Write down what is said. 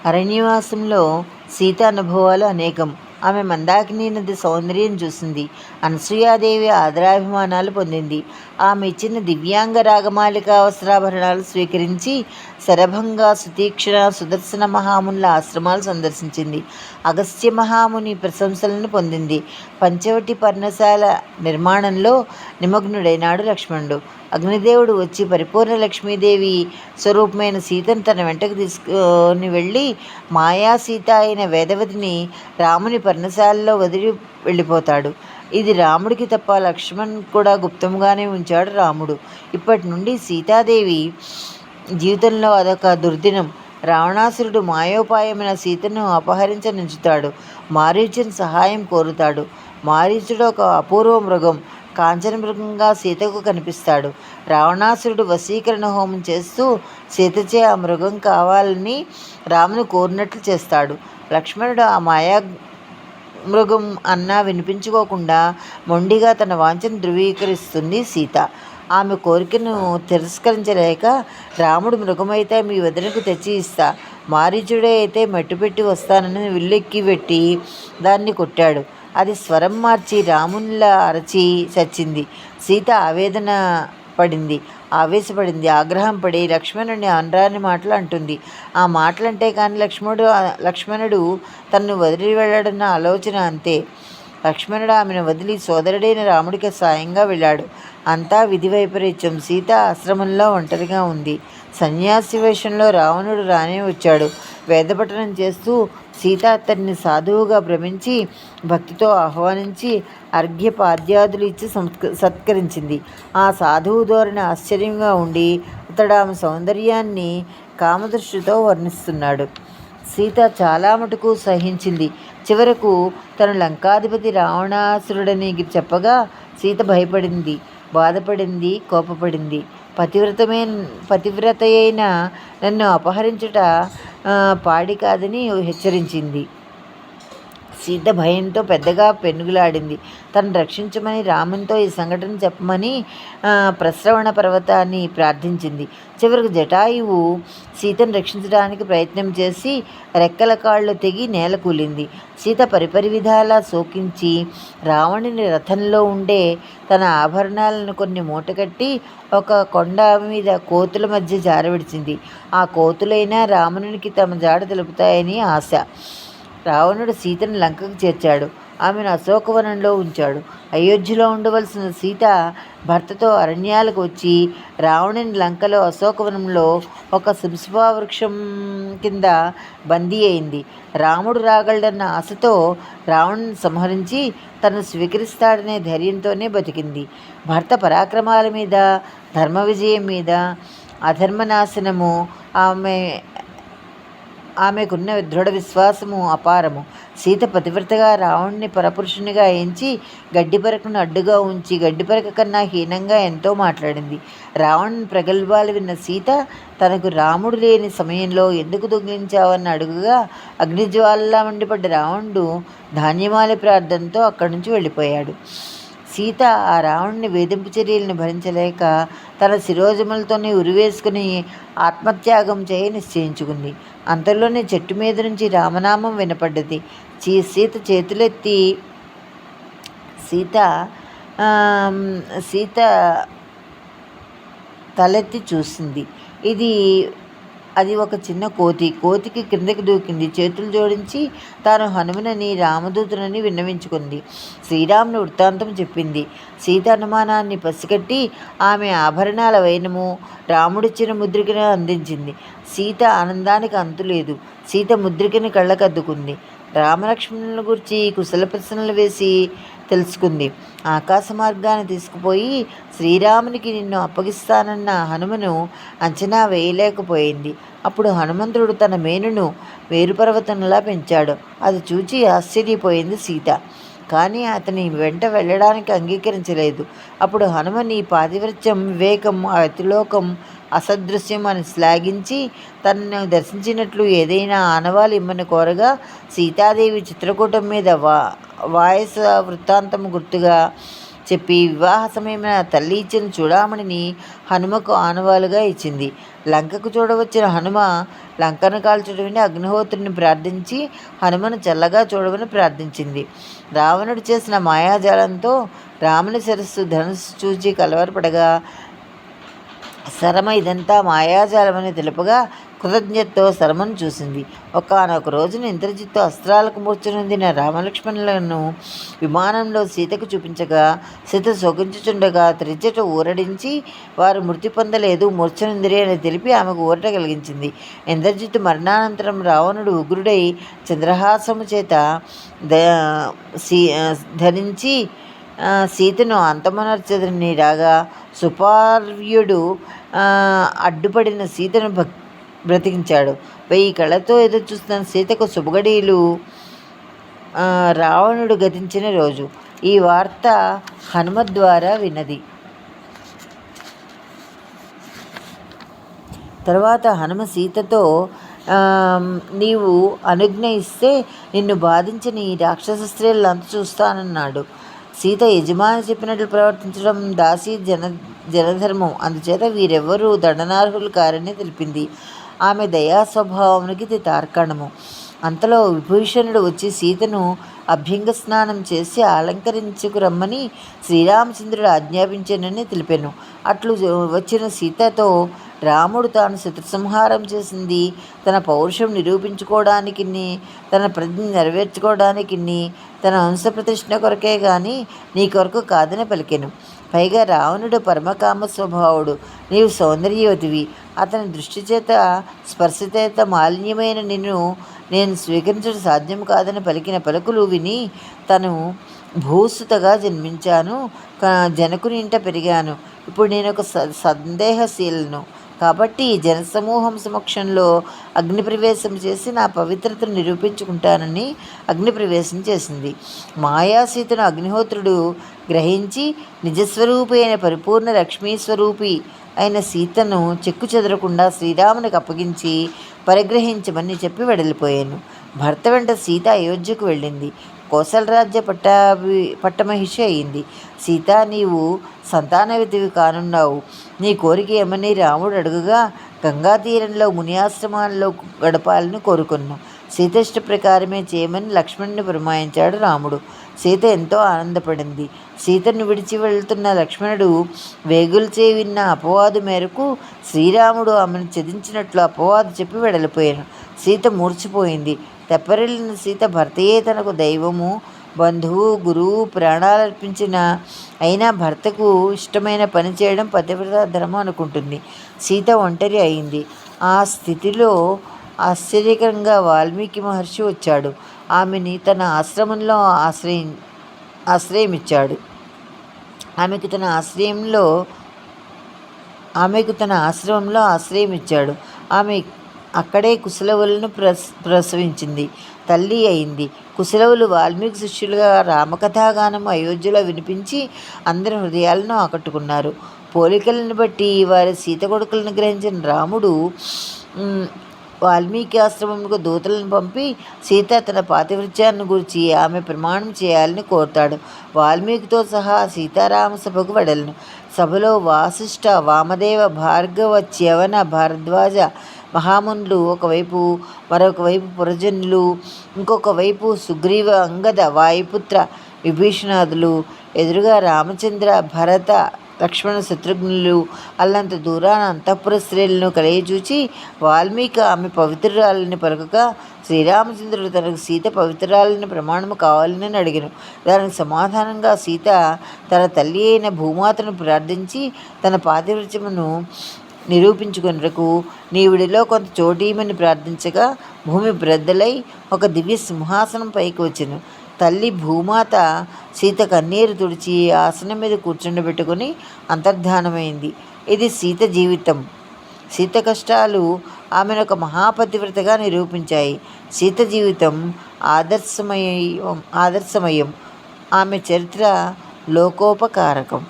అరణ్యవాసంలో సీత అనుభవాలు అనేకం. ఆమె మందాకిని నది సౌందర్యం చూసింది. అనసూయాదేవి ఆదరాభిమానాలు పొందింది. ఆమె ఇచ్చిన దివ్యాంగ రాగమాలిక వస్త్రాభరణాలు స్వీకరించి శరభంగ, సుతీక్షణ, సుదర్శన మహామునుల ఆశ్రమాలు సందర్శించింది. అగస్త్య మహాముని ప్రశంసలను పొందింది. పంచవటి పర్ణశాల నిర్మాణంలో నిమగ్నుడైనాడు లక్ష్మణుడు. అగ్నిదేవుడు వచ్చి పరిపూర్ణ లక్ష్మీదేవి స్వరూపమైన సీతను తన వెంటకు తీసుకొని వెళ్ళి మాయా సీత అయిన వేదవతిని రాముని పర్ణశాలలో వదిలి వెళ్ళిపోతాడు. ఇది రాముడికి తప్ప లక్ష్మణ్ కూడా గుప్తంగానే ఉంచాడు రాముడు. ఇప్పటి నుండి సీతాదేవి జీవితంలో అదొక దుర్దినం. రావణాసురుడు మాయోపాయమైన సీతను అపహరించనుంచుతాడు. మారీచుని సహాయం కోరుతాడు. మారీచుడు ఒక అపూర్వ మృగం, కాంచన మృగంగా సీతకు కనిపిస్తాడు. రావణాసురుడు వశీకరణ హోమం చేస్తూ సీతచే ఆ మృగం కావాలని రామును కోరినట్లు చేస్తాడు. లక్ష్మణుడు ఆ మాయా మృగం అన్నా వినిపించుకోకుండా మొండిగా తన వాంఛను ధృవీకరిస్తుంది సీత. ఆమె కోరికను తిరస్కరించలేక రాముడు మృగమైతే మీ వదినకు తెచ్చి ఇస్తా, మారీచుడే అయితే మెట్టుపెట్టి వస్తానని విల్లెక్కి పెట్టి దాన్ని కొట్టాడు. అది స్వరం మార్చి రామునిలా అరచి చచ్చింది. సీత ఆవేశపడింది, ఆగ్రహం పడి లక్ష్మణుడిని అనరాని మాటలు అంటుంది. ఆ మాటలంటే కానీ లక్ష్మణుడు తనను వదిలి వెళ్ళడన్న ఆలోచన అంతే. లక్ష్మణుడు ఆమెను వదిలి సోదరుడైన రాముడికి సాయంగా వెళ్ళాడు. అంతా విధి వైపరీత్యం. సీత ఆశ్రమంలో ఒంటరిగా ఉంది. సన్యాసి వేషంలో రావణుడు రానే వచ్చాడు. వేదపఠనం చేస్తూ సీత అతన్ని సాధువుగా భ్రమించి భక్తితో ఆహ్వానించి అర్ఘ్యపాద్యాదులు ఇచ్చి సత్కరించింది. ఆ సాధువు ధోరణి ఆశ్చర్యంగా ఉండి అతడు ఆమె సౌందర్యాన్ని కామదృష్టితో వర్ణిస్తున్నాడు. సీత చాలా మటుకు సహించింది. చివరకు తను లంకాధిపతి రావణాసురుడని చెప్పగా సీత భయపడింది, బాధపడింది, కోపపడింది. పతివ్రతయైన నన్ను అపహరించుట పాడి కాదని హెచ్చరించింది. సీత భయంతో పెద్దగా పెనుగులాడింది. తను రక్షించమని రామునితో ఈ సంఘటన చెప్పమని ప్రశ్రవణ పర్వతాన్ని ప్రార్థించింది. చివరకు జటాయువు సీతను రక్షించడానికి ప్రయత్నం చేసి రెక్కల కాళ్ళు తెగి నేల కూలింది. సీత పరిపరి విధాలా శోకించి రావణుని రథంలో ఉండే తన ఆభరణాలను కొన్ని మూటకట్టి ఒక కొండ మీద కోతుల మధ్య జారవిడిచింది. ఆ కోతులైనా రావణునికి తమ జాడ తెలుపుతాయని ఆశ. రావణుడు సీతను లంకకు చేర్చాడు. ఆమెను అశోకవనంలో ఉంచాడు. అయోధ్యలో ఉండవలసిన సీత భర్తతో అరణ్యాలకు వచ్చి రావణుని లంకలో అశోకవనంలో ఒక శింశుపా వృక్షం కింద బందీ అయింది. రాముడు రాగలడన్న ఆశతో రావణుని సంహరించి తను స్వీకరిస్తాడనే ధైర్యంతోనే బతికింది. భర్త పరాక్రమాల మీద, ధర్మ విజయం మీద, అధర్మనాశనము ఆమెకున్న దృఢ విశ్వాసము అపారము. సీత పతివ్రతగా రావణుని పరపురుషునిగా ఎంచి గడ్డిపరకను అడ్డుగా ఉంచి గడ్డిపరక కన్నా హీనంగా ఎంతో మాట్లాడింది. రావణుని ప్రగల్భాలు విన్న సీత తనకు రాముడు లేని సమయంలో ఎందుకు దొంగిలించావని అడుగుగా అగ్నిజ్వాలలా మండిపడ్డ రావణుడు ధాన్యమాలి ప్రార్థనతో అక్కడి నుంచి వెళ్ళిపోయాడు. సీత ఆ రావణుని వేధింపు చర్యలను భరించలేక తన శిరోజములతోనే ఉరివేసుకుని ఆత్మత్యాగం చేయ నిశ్చయించుకుంది. అంతలోనే చెట్టు మీద నుంచి రామనామం వినపడ్డది. సీత తలెత్తి చూసింది. అది ఒక చిన్న కోతికి క్రిందకి దూకింది. చేతులు జోడించి తాను హనుమనని రామదూతునని విన్నవించుకుంది. శ్రీరాముని వృత్తాంతం చెప్పింది. సీత అనుమానాన్ని పసిగట్టి ఆమె ఆభరణాల వైనము రాముడిచ్చిన ముద్రికను అందించింది. సీత ఆనందానికి అంతులేదు. సీత ముద్రికని కళ్ళకద్దుకుంది. రామలక్ష్మణుల గురించి కుశల ప్రశ్నలు వేసి తెలుసుకుంది. ఆకాశ మార్గాన్ని తీసుకుపోయి శ్రీరామునికి నిన్ను అప్పగిస్తానన్న హనుమను అంచనా వేయలేకపోయింది. అప్పుడు హనుమంతుడు తన మేనును మేరుపర్వతంలా పెంచాడు. అది చూచి ఆశ్చర్యపోయింది సీత. కానీ అతని వెంట వెళ్ళడానికి అంగీకరించలేదు. అప్పుడు హనుమ నీ పాతివ్రత్యం, వివేకం, అతిలోకం, అసదృశ్యం అని శ్లాఘించి తనను దర్శించినట్లు ఏదైనా ఆనవాలు ఇమ్మని కోరగా సీతాదేవి చిత్రకూటం మీద వాయస వృత్తాంతం గుర్తుగా చెప్పి వివాహ సమయమైన తల్లి ఇచ్చిన చూడామణిని హనుమకు ఆనవాలుగా ఇచ్చింది. లంకకు చూడవచ్చిన హనుమ లంకను కాల్చుడమని అగ్నిహోత్రుని ప్రార్థించి హనుమను చల్లగా చూడమని ప్రార్థించింది. రావణుడు చేసిన మాయాజాలంతో రాముని శిరస్సు ధనుస్సు చూచి కలవరపడగా శరమ ఇదంతా మాయాజాలమని తెలుపగా కృతజ్ఞతతో శరమను చూసింది. ఒకానొక రోజున ఇంద్రజిత్తు అస్త్రాలకు మూర్ఛనొందిన రామలక్ష్మణులను విమానంలో సీతకు చూపించగా సీత శోకించుచుండగా త్రిజట ఊరడించి వారు మృతి పొందలేదు, మూర్ఛనొందిరి అని తెలిపి ఆమెకు ఊరట కలిగించింది. ఇంద్రజిత్తు మరణానంతరం రావణుడు ఉగ్రుడై చంద్రహాసము చేత ధరించి సీతను అంతమొనర్చదని రాగా సుపార్యుడు అడ్డుపడిన సీతను బ్రతికించాడు. 1000 కళ్ళతో ఎదురుచూస్తున్న సీతకు శుభగడియలు రావణుడు గతించిన రోజు. ఈ వార్త హనుమద్ ద్వారా విన్నది. తర్వాత హనుమ సీతతో నీవు అనుజ్ఞ ఇస్తే నిన్ను బాధించిన ఈ రాక్షస స్త్రీలంతా చూస్తానన్నాడు. సీత యజమాని చెప్పినట్లు ప్రవర్తించడం దాసి జనధర్మం, అందుచేత వీరెవ్వరూ దండనార్హులు కారని తెలిపింది. ఆమె దయా స్వభావానికి ఇది తార్కాణము. అంతలో విభీషణుడు వచ్చి సీతను అభ్యంగ స్నానం చేసి అలంకరించుకురమ్మని శ్రీరామచంద్రుడు ఆజ్ఞాపించానని తెలిపాను. అట్లు వచ్చిన సీతతో రాముడు తాను శత్రుసంహారం చేసింది తన పౌరుషం నిరూపించుకోవడానికి, తన ప్రజ్ఞ నెరవేర్చుకోవడానికి, తన వంశప్రతిష్ఠ కొరకే గాని నీ కొరకు కాదని పలికెను. పైగా రావణుడు పరమకామ స్వభావుడు, నీవు సౌందర్యవతివి, అతని దృష్టి చేత స్పర్శచేత మాలిన్యమైన నిన్ను నేను స్వీకరించడం సాధ్యం కాదని పలికిన పలుకులు విని తను భూసుతగా జన్మించాను, జనకుని ఇంట పెరిగాను. ఇప్పుడు నేను ఒక సందేహశీలను కాబట్టి జనసమూహం సమక్షంలో అగ్నిప్రవేశం చేసి నా పవిత్రతను నిరూపించుకుంటానని అగ్నిప్రవేశం చేసింది. మాయాసీతను అగ్నిహోత్రుడు గ్రహించి నిజస్వరూపి అయిన పరిపూర్ణ లక్ష్మీస్వరూపి అయిన సీతను చెక్కు చెదరకుండా శ్రీరామునికి అప్పగించి పరిగ్రహించమని చెప్పి వెడలిపోయాను. భర్త వెంట సీత అయోధ్యకు వెళ్ళింది. కోసలరాజ్య పట్టమహిషి అయింది. సీత, నీవు సంతానవతివి కానున్నావు. నీ కోరిక ఏమని రాముడు అడుగగా గంగా తీరంలో ముని ఆశ్రమాల్లో గడపాలని కోరుకున్నాం. సీతష్ట ప్రకారమే చేయమని లక్ష్మణుని పురమాయించాడు రాముడు. సీత ఎంతో ఆనందపడింది. సీతను విడిచి వెళ్తున్న లక్ష్మణుడు వేగులచే విన్న అపవాదు మేరకు శ్రీరాముడు ఆమెను ఛేదించినట్లు అపవాదు చెప్పి వెడలిపోయాను. సీత మూర్చిపోయింది. తెప్పరిల్లిన సీత భర్తయే తనకు దైవము, బంధువు, గురువు, ప్రాణాలర్పించిన అయినా భర్తకు ఇష్టమైన పని చేయడం పతివ్రత ధర్మం అనుకుంటుంది. సీత ఒంటరి అయింది. ఆ స్థితిలో ఆశ్చర్యకరంగా వాల్మీకి మహర్షి వచ్చాడు. ఆమెని తన ఆశ్రమంలో ఆశ్రయమిచ్చాడు. ఆమెకు తన ఆశ్రమంలో ఆశ్రయమిచ్చాడు. ఆమె అక్కడే కుశలవులను ప్రసవించింది, తల్లి అయింది. కుశలవులు వాల్మీకి శిష్యులుగా రామకథాగానం అయోధ్యలో వినిపించి అందరి హృదయాలను ఆకట్టుకున్నారు. పోలికలను బట్టి వారి సీత కొడుకులను గ్రహించిన రాముడు వాల్మీకి ఆశ్రమంకు దూతలను పంపి సీత తన పాతివృత్యాన్ని గురించి ఆమె ప్రమాణం చేయాలని కోరుతాడు. వాల్మీకితో సహా సీతారామ సభకు వెడలను. సభలో వాసిష్ఠ, వామదేవ, భార్గవ, చ్యవన, భారద్వాజ మహామునులు ఒకవైపు, మరొక వైపు పురజనులు, ఇంకొక వైపు సుగ్రీవ, అంగద, వాయుపుత్ర, విభీషణాదులు, ఎదురుగా రామచంద్ర, భరత, లక్ష్మణ, శత్రుఘ్నులు, అల్లంత దూరాన అంతఃపుర స్త్రీలను కలియచూచి వాల్మీకి ఆమె పవిత్రురాలని పలుకగా శ్రీరామచంద్రుడు తనకు సీత పవిత్రురాలని ప్రమాణము కావాలని అడిగాను. దానికి సమాధానంగా సీత తన తల్లి అయిన భూమాతను ప్రార్థించి తన పాతివృత్యమును నిరూపించుకొనుటకు నీవిడిలో కొంత చోటీమని ప్రార్థించగా భూమి బ్రద్దలై ఒక దివ్య సింహాసనం పైకి వచ్చెను. తల్లి భూమాత సీత కన్నీరు తుడిచి ఆసనం మీద కూర్చుండబెట్టుకుని అంతర్ధానమైంది. ఇది సీత జీవితం. సీత కష్టాలు ఆమెను ఒక మహాపతివ్రతగా నిరూపించాయి. సీత జీవితం ఆదర్శమయం. ఆమె చరిత్ర లోకోపకారకం.